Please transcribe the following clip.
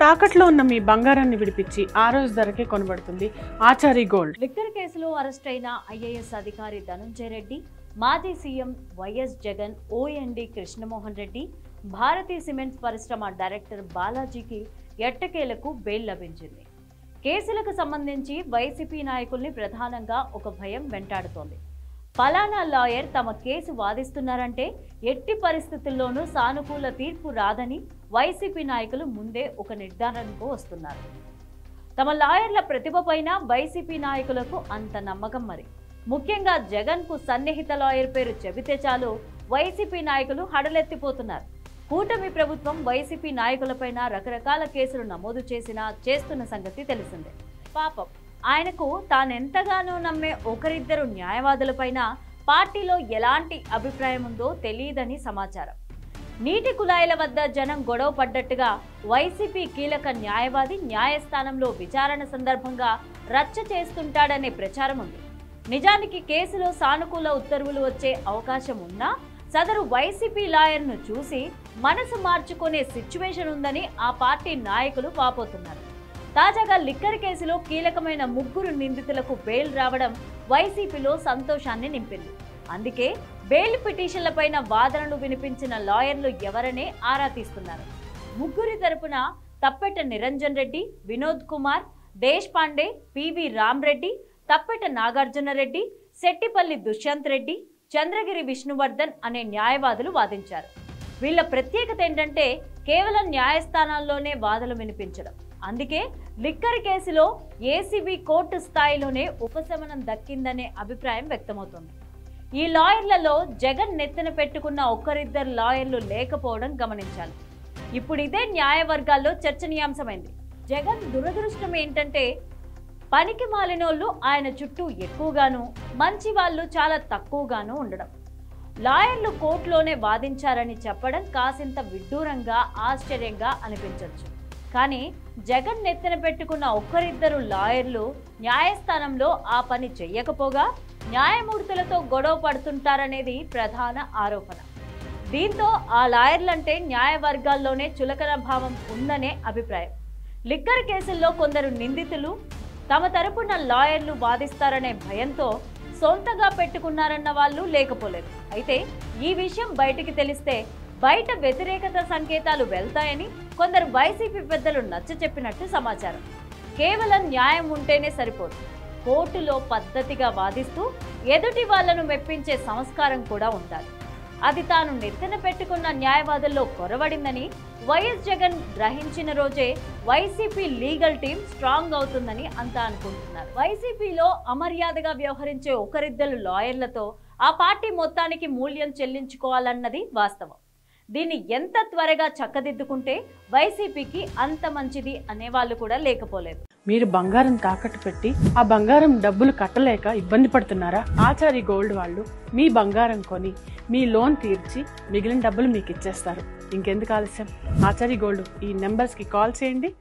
తాకట్లో ఉన్న మీ బంగారాన్ని విడిపించి ఆ రోజు ధరకే కొనబడుతుంది ఆచారి గోల్డ్. లిక్కర్ కేసులో అరెస్ట్ అయిన ఐఏఎస్ అధికారి ధనుంజయ రెడ్డి, మాజీ CM YS Jagan, OSD Krishnamohan Reddy, Bharathi cements పరిశ్రమ డైరెక్టర్ బాలాజీకి ఎట్టకేలకు బెయిల్ లభించింది. కేసులకు సంబంధించి వైసీపీ నాయకుల్ని ప్రధానంగా ఒక భయం వెంటాడుతోంది. ఫలానా లాయర్ తమ కేసు వాదిస్తున్నారంటే ఎట్టి పరిస్థితుల్లోనూ సానుకూల తీర్పు రాదని వైసీపీ నాయకులు ముందే ఒక నిర్ధారణకు వస్తున్నారు. తమ లాయర్ల ప్రతిభ పైన వైసీపీ నాయకులకు అంత నమ్మకం. మరి ముఖ్యంగా జగన్ కు సన్నిహిత లాయర్ పేరు చెబితే చాలు వైసీపీ నాయకులు హడలెత్తిపోతున్నారు. కూటమి ప్రభుత్వం వైసీపీ నాయకులపైన రకరకాల కేసులు నమోదు చేస్తున్న సంగతి తెలిసిందే. పాపం ఆయనకు తానెంతగానో నమ్మే ఒకరిద్దరు న్యాయవాదులపైన పార్టీలో ఎలాంటి అభిప్రాయం ఉందో తెలియదని సమాచారం. నీటి కుళాయిల వద్ద జనం గొడవ పడ్డట్టుగా వైసీపీ కీలక న్యాయవాది న్యాయస్థానంలో విచారణ సందర్భంగా రచ్చ చేస్తుంటాడనే ప్రచారం ఉంది. నిజానికి కేసులో సానుకూల ఉత్తర్వులు వచ్చే అవకాశం ఉన్నా సదరు వైసీపీ లాయర్ను చూసి మనసు మార్చుకునే సిచ్యువేషన్ ఉందని ఆ పార్టీ నాయకులు వాపోతున్నారు. తాజాగా లిక్కర్ కేసులో కీలకమైన 3 నిందితులకు బెయిల్ రావడం వైసీపీలో సంతోషాన్ని నింపింది. అందుకే బెయిల్ పిటిషన్లపైన వాదనలు వినిపించిన లాయర్లు ఎవరనే ఆరా తీస్తున్నారు. 3 తరపున తప్పెట నిరంజన్ రెడ్డి, వినోద్ కుమార్, దేశ్ పాండే, పివి రామ్ రెడ్డి, తప్పెట నాగార్జున రెడ్డి, శెట్టిపల్లి దుష్యంత్ రెడ్డి, చంద్రగిరి విష్ణువర్ధన్ అనే న్యాయవాదులు వాదించారు. వీళ్ళ ప్రత్యేకత ఏంటంటే కేవలం న్యాయస్థానాల్లోనే వాదనలు వినిపించడం. అందుకే లిక్కర్ కేసులో ఏసీబీ కోర్టు స్థాయిలోనే ఉపశమనం దక్కిందనే అభిప్రాయం వ్యక్తమవుతోంది. ఈ లాయర్లలో జగన్ నెత్తిన పెట్టుకున్న ఒకరిద్దరు లాయర్లు లేకపోవడం గమనించాలి. ఇప్పుడు ఇదే న్యాయవర్గాల్లో చర్చనీయాంశమైంది. జగన్ దురదృష్టం ఏంటంటే పనికి మాలినోళ్ళు ఆయన చుట్టూ ఎక్కువగాను, మంచి వాళ్ళు చాలా తక్కువగాను ఉండడం. లాయర్లు కోర్టులోనే వాదించారని చెప్పడం కాసింత విడ్డూరంగా, ఆశ్చర్యంగా అనిపించవచ్చు. కానీ జగన్ నెత్తిన పెట్టుకున్న ఒకరిద్దరు లాయర్లు న్యాయస్థానంలో ఆ పని చెయ్యకపోగా న్యాయమూర్తులతో గొడవ పడుతుంటారనేది ప్రధాన ఆరోపణ. దీంతో ఆ లాయర్లంటే న్యాయవర్గాల్లోనే చులకన భావం ఉందనే అభిప్రాయం. లిక్కర్ కేసుల్లో కొందరు నిందితులు తమ తరపున లాయర్లు వాదిస్తారనే భయంతో సొంతగా పెట్టుకున్నారన్న వాళ్ళు లేకపోలేదు. అయితే ఈ విషయం బయటికి తెలిస్తే బయట వ్యతిరేకత సంకేతాలు వెళ్తాయని కొందరు వైసీపీ పెద్దలు నచ్చ చెప్పినట్టు సమాచారం. కేవలం న్యాయం ఉంటేనే సరిపోదు, కోర్టులో పద్ధతిగా వాదిస్తూ ఎదుటి వాళ్లను మెప్పించే సంస్కారం కూడా ఉండాలి. అది తాను నెత్తిన పెట్టుకున్న న్యాయవాదుల్లో కొరవడిందని వైఎస్ జగన్ గ్రహించిన రోజే వైసీపీ లీగల్ టీం స్ట్రాంగ్ అవుతుందని అంతా అనుకుంటున్నారు. వైసీపీలో అమర్యాదగా వ్యవహరించే ఒకరిద్దరు లాయర్లతో ఆ పార్టీ మొత్తానికి మూల్యం చెల్లించుకోవాలన్నది వాస్తవం. దీన్ని ఎంత త్వరగా చక్కదిద్దుకుంటే వైసీపీకి అంత మంచిది అనేవాళ్ళు కూడా లేకపోలేదు. మీరు బంగారం తాకట్టు పెట్టి ఆ బంగారం డబ్బులు కట్టలేక ఇబ్బంది పడుతున్నారా? ఆచారి గోల్డ్ వాళ్ళు మీ బంగారం కొని మీ లోన్ తీర్చి మిగిలిన డబ్బులు మీకు ఇచ్చేస్తారు. ఇంకెందుకు ఆలస్యం? ఆచారి గోల్డ్ ఈ నెంబర్స్ కి కాల్ చేయండి.